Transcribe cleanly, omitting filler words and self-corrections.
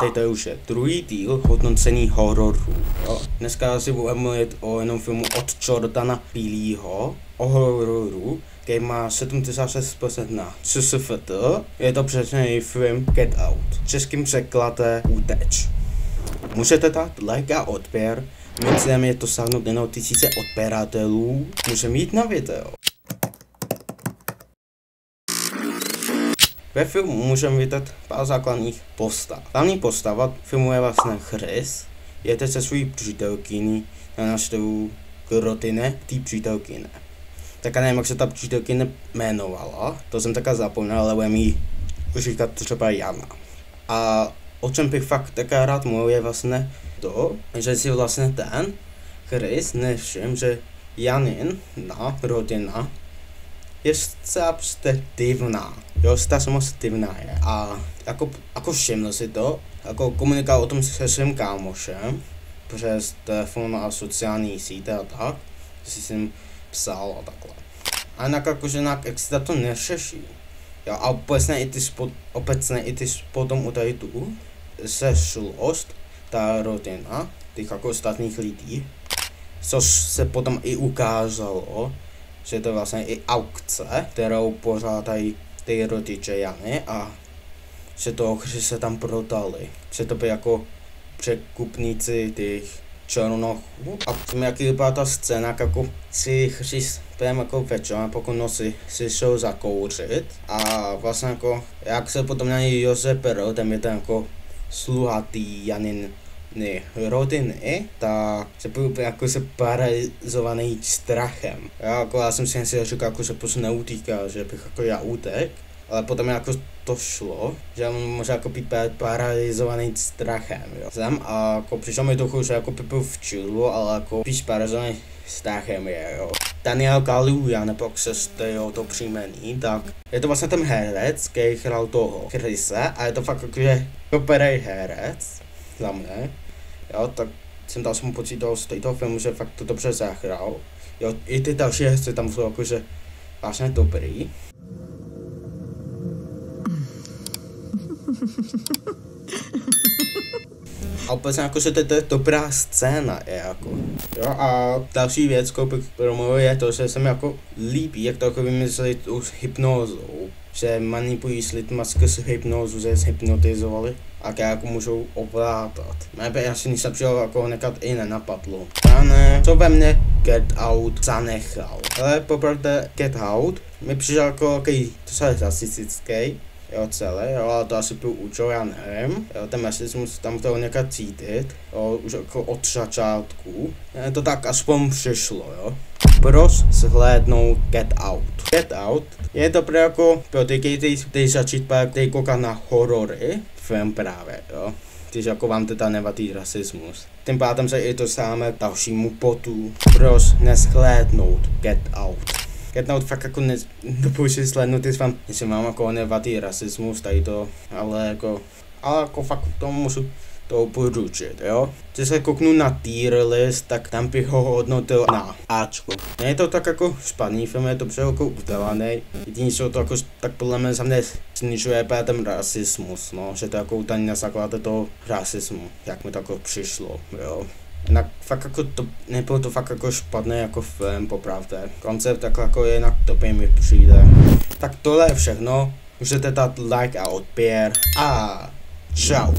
Teď už je druhý díl hodnocení hororů. Dneska si budeme mluvit o jednom filmu od Jordana Peeleho, o hororu, který má 76% na CSFT. Je to přesně film Get Out. Českým překlade Uteč. Můžete dát like a odběr. Mým cílem je to sáhnout jenom 1000 odběratelů. Můžeme jít na video. Ve filmu můžeme vidět pár základních postav. Hlavní postava filmu je vlastně Chris. Jede se svojí přítelkyní na návštěvu k rodině té přítelkyně. Tak nevím, jak se ta přítelkyně jmenovala, to jsem taká zapomněl, ale budeme jí říkat třeba Jana. A o čem bych fakt taká rád mluvil je vlastně to, že si vlastně ten Chris nevšiml, že Janin rodina je zcela prostě divná. Jo, zcela moc divná je. A jako všiml si to, jako komunikoval o tom se svým kámošem přes telefon a sociální sítě a tak, si s ním psal a takhle. A jinak jakože jak si to neřeší. Jo, a obecně i ty potom u tady tu sešlost, ta rodina, těch jako ostatních lidí, což se potom i ukázalo, že to vlastně i aukce, kterou pořádají ty rodiče Jany a že to se tam prodali. Že to by jako překupníci těch černochů. A tím jaký byla ta scéna, jako si Chris během jako večer, pokud noci si šel zakouřit a vlastně jako, jak se potom na něj Josef Perl, ten je ten jako sluhatý Janin rodiny, tak se byl jako se paralizovaný strachem. Já jsem si říkal, jako, že prostě neutíkal, že bych jako já utek, ale potom jako to šlo, že on může jako být paralizovaný strachem, jo. A jako přišlo mi trochu, že jako by byl v chillu, ale jako spíš paralizovaný strachem je, jo. Daniel Kaluuya, nebo jak se to příjmení, tak je to vlastně ten herec, který hrál toho Chrise a je to fakt jakože dobrý herec, za mne. Jo, tak jsem dal jsem pocit z této filmu, že fakt to dobře zahrál. Jo, i ty další herci tam jsou jakože vážně dobrý. A obecně jakože to je dobrá scéna, je jako. Jo, a další věc, kterou bych promluvil, je to, že se mi jako líbí, jak to jako vymysleli tu hypnózou. Že manipulují s lidma skrz hypnózu, že se hypnotizovali a jako můžou ovládat. Mě by asi nic lepšího jako nechat i nenapadlo. A ne, co ve mně Get Out zanechal. Ale popravdě Get Out mi přišel jako takový docela rasistický. Jo, celé, jo, ale to asi byl účel, já nevím. Jo, ten rasismus tam toho nechat cítit, jo, už jako od začátku. To tak aspoň přišlo, jo. Proč shlédnout Get Out? Get Out je dobré jako pro ty, kteří začít koukat na horory, film právě, jo. Když jako vám teda nevadí rasismus. Tím pádem se i dostáváme k dalšímu bodu. Proč neshlédnout Get Out? Get Out fakt jako nedoporučuji slednout, jestli vám jako nevadí rasismus, tady to, ale jako fakt tomu můžu to poručit, jo. Když se kouknu na tier list, tak tam bych ho hodnotil na Ačko. Je to tak jako špatný film, je to dobře jako udělaný. Jediný, co to jako tak podle mě samozřejmě snižuje ten rasismus, no, že to jako tady na základě toho rasismu, jak mi to jako přišlo, jo. Jinak fakt jako to, nebylo to fakt jako špatný jako film, popravdě. Koncept jako jinak dobrý mi přijde. Tak tohle je všechno, můžete dát like a odběr a čau.